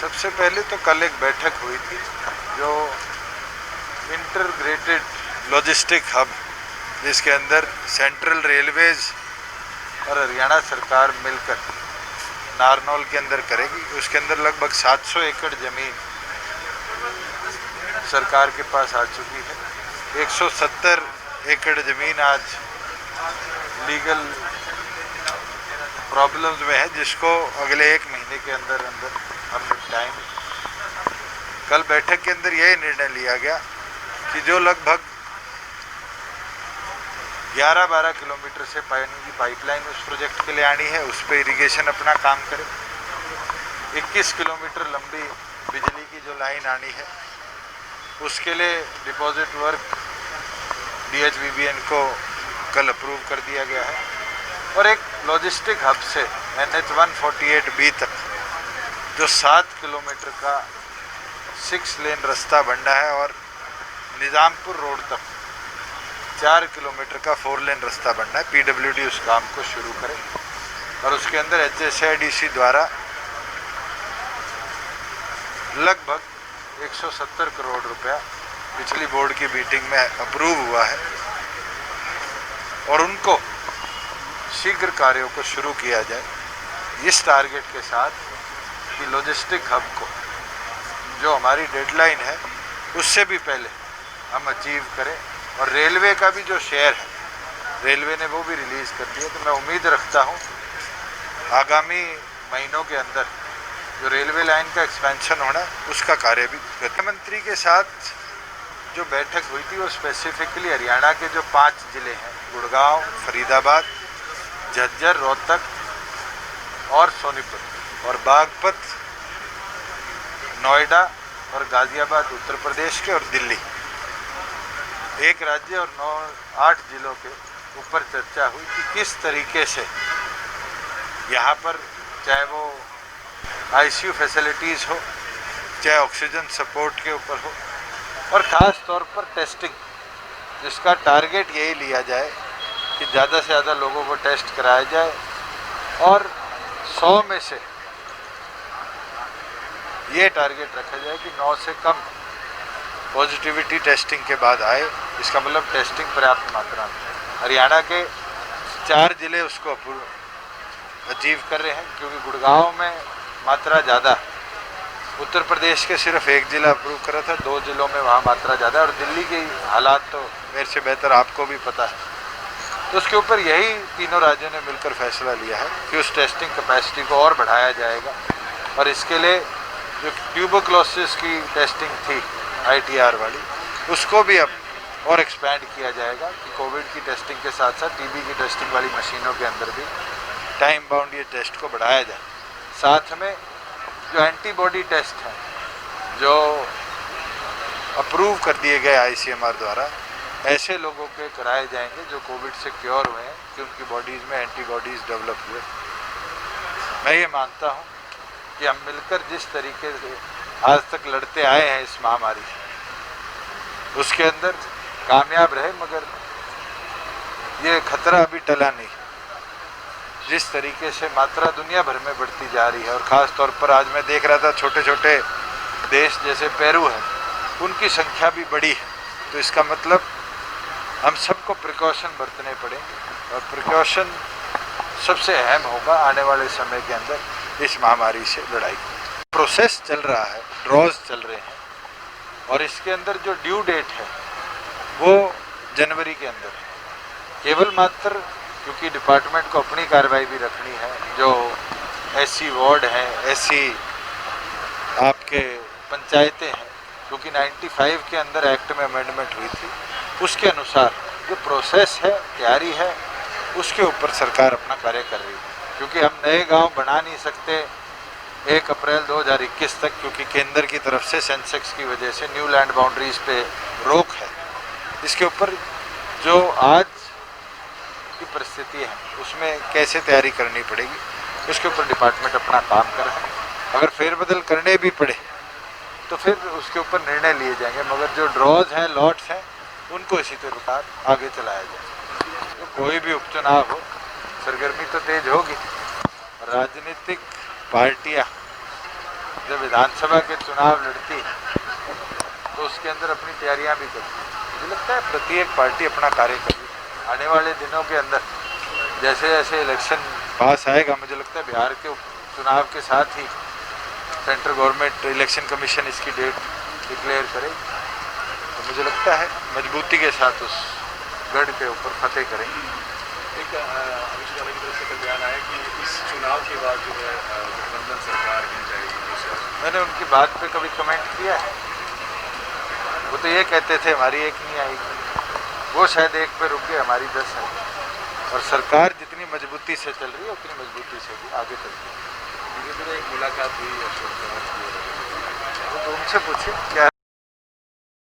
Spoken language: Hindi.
सबसे पहले तो कल एक बैठक हुई थी जो इंटीग्रेटेड लॉजिस्टिक हब, जिसके अंदर सेंट्रल रेलवेज और हरियाणा सरकार मिलकर नारनौल के अंदर करेगी। उसके अंदर लगभग 700 एकड़ ज़मीन सरकार के पास आ चुकी है। 170 एकड़ ज़मीन आज लीगल प्रॉब्लम्स में है, जिसको अगले 1 महीने के अंदर अंदर हम निपटाएंगे। कल बैठक के अंदर यह निर्णय लिया गया कि जो लगभग 11-12 किलोमीटर से पानी की पाइपलाइन उस प्रोजेक्ट के लिए आनी है, उस पर इरिगेशन अपना काम करे। 21 किलोमीटर लंबी बिजली की जो लाइन आनी है, उसके लिए डिपॉजिट वर्क DHBBN को कल अप्रूव कर दिया गया है। और एक लॉजिस्टिक हब से NH 148B तक जो 7 किलोमीटर का 6 लेन रास्ता बन रहा है और निज़ामपुर रोड तक 4 किलोमीटर का 4 लेन रास्ता बन रहा है। PWD उस काम को शुरू करे और उसके अंदर HSIDC द्वारा लगभग 170 करोड़ रुपया पिछली बोर्ड की मीटिंग में अप्रूव हुआ है और उनको शीघ्र कार्यों को शुरू किया जाए, इस टारगेट के साथ कि लॉजिस्टिक हब को जो हमारी डेडलाइन है उससे भी पहले हम अचीव करें। और रेलवे का भी जो शेयर है, रेलवे ने वो भी रिलीज़ कर दिया। तो मैं उम्मीद रखता हूँ आगामी महीनों के अंदर जो रेलवे लाइन का एक्सपेंशन होना है उसका कार्य भी। मुख्यमंत्री के साथ जो बैठक हुई थी वो स्पेसिफिकली हरियाणा के जो 5 ज़िले हैं, गुड़गांव, फरीदाबाद, झज्जर, रोहतक और सोनीपत और बागपत, नोएडा और गाज़ियाबाद उत्तर प्रदेश के और दिल्ली, एक राज्य और 8 जिलों के ऊपर चर्चा हुई कि किस तरीके से यहाँ पर चाहे वो ICU फैसिलिटीज़ हो, चाहे ऑक्सीजन सपोर्ट के ऊपर हो, और ख़ास तौर पर टेस्टिंग, जिसका टारगेट यही लिया जाए कि ज़्यादा से ज़्यादा लोगों को टेस्ट कराया जाए और 100 में से ये टारगेट रखा जाए कि 9 से कम पॉजिटिविटी टेस्टिंग के बाद आए। इसका मतलब टेस्टिंग पर्याप्त मात्रा में। हरियाणा के 4 ज़िले उसको अचीव कर रहे हैं, क्योंकि गुड़गांव में मात्रा ज़्यादा, उत्तर प्रदेश के सिर्फ 1 ज़िला अप्रूव करा था, 2 ज़िलों में वहाँ मात्रा ज़्यादा है। और दिल्ली की हालात तो मेरे से बेहतर आपको भी पता है। तो उसके ऊपर यही तीनों राज्यों ने मिलकर फैसला लिया है कि उस टेस्टिंग कैपेसिटी को और बढ़ाया जाएगा। और इसके लिए जो ट्यूबरक्लोसिस की टेस्टिंग थी ITR वाली, उसको भी अब और एक्सपैंड किया जाएगा कि कोविड की टेस्टिंग के साथ साथ TB की टेस्टिंग वाली मशीनों के अंदर भी टाइम बाउंड ये टेस्ट को बढ़ाया जाए। साथ में जो एंटीबॉडी टेस्ट हैं जो अप्रूव कर दिए गए ICMR द्वारा, ऐसे लोगों के कराए जाएंगे जो कोविड से क्योर हुए हैं, कि उनकी बॉडीज़ में एंटीबॉडीज़ डेवलप हुए। मैं ये मानता हूँ कि हम मिलकर जिस तरीके से आज तक लड़ते आए हैं इस महामारी से, उसके अंदर कामयाब रहे, मगर ये खतरा अभी टला नहीं। जिस तरीके से मात्रा दुनिया भर में बढ़ती जा रही है, और ख़ास तौर पर आज मैं देख रहा था छोटे छोटे देश जैसे पेरू है, उनकी संख्या भी बढ़ी है। तो इसका मतलब हम सबको प्रिकॉशन बरतने पड़ेंगे, और प्रिकॉशन सबसे अहम होगा आने वाले समय के अंदर इस महामारी से लड़ाई। प्रोसेस चल रहा है, ड्रॉज चल रहे हैं, और इसके अंदर जो ड्यू डेट है वो जनवरी के अंदर है। केवल मात्र क्योंकि डिपार्टमेंट को अपनी कार्रवाई भी रखनी है, जो SC वार्ड हैं, SC आपके पंचायतें हैं, क्योंकि 95 के अंदर एक्ट में अमेंडमेंट हुई थी, उसके अनुसार जो प्रोसेस है, तैयारी है, उसके ऊपर सरकार अपना कार्य कर रही है। क्योंकि हम नए गांव बना नहीं सकते 1 अप्रैल 2021 तक, क्योंकि केंद्र की तरफ से सेंसेक्स की वजह से न्यू लैंड बाउंड्रीज पे रोक है। इसके ऊपर जो आज की परिस्थिति है उसमें कैसे तैयारी करनी पड़ेगी, उसके ऊपर डिपार्टमेंट अपना काम कर रहा है। अगर फेरबदल करने भी पड़े तो फिर उसके ऊपर निर्णय लिए जाएंगे, मगर जो ड्रॉज हैं, लॉट्स हैं, उनको इसी प्रकार आगे चलाया जाए। तो कोई भी उपचुनाव हो, सरगर्मी तो तेज होगी। राजनीतिक पार्टियां जब विधानसभा के चुनाव लड़ती तो उसके अंदर अपनी तैयारियां भी करती। मुझे लगता है प्रत्येक पार्टी अपना कार्य करेगी। आने वाले दिनों के अंदर जैसे जैसे इलेक्शन पास आएगा, मुझे लगता है बिहार के चुनाव के साथ ही सेंट्रल गवर्नमेंट इलेक्शन कमीशन इसकी डेट डिक्लेयर करेगी। तो मुझे लगता है मजबूती के साथ उस गढ़ के ऊपर फतेह करेंगे। एक अमित शाह की तरफ से कल बयान आया कि इस चुनाव के बाद जो है गठबंधन सरकार बन जाएगी। मैंने उनकी बात पे कभी कमेंट किया है? वो तो ये कहते थे हमारी एक नहीं आएगी, वो शायद एक पे रुक गए, हमारी 10 है। और सरकार जितनी मजबूती से चल रही है उतनी मजबूती से भी आगे चलती है। धीरे धीरे एक मुलाकात हुई अशोक गहलोत की, वो तो उनसे पूछे क्या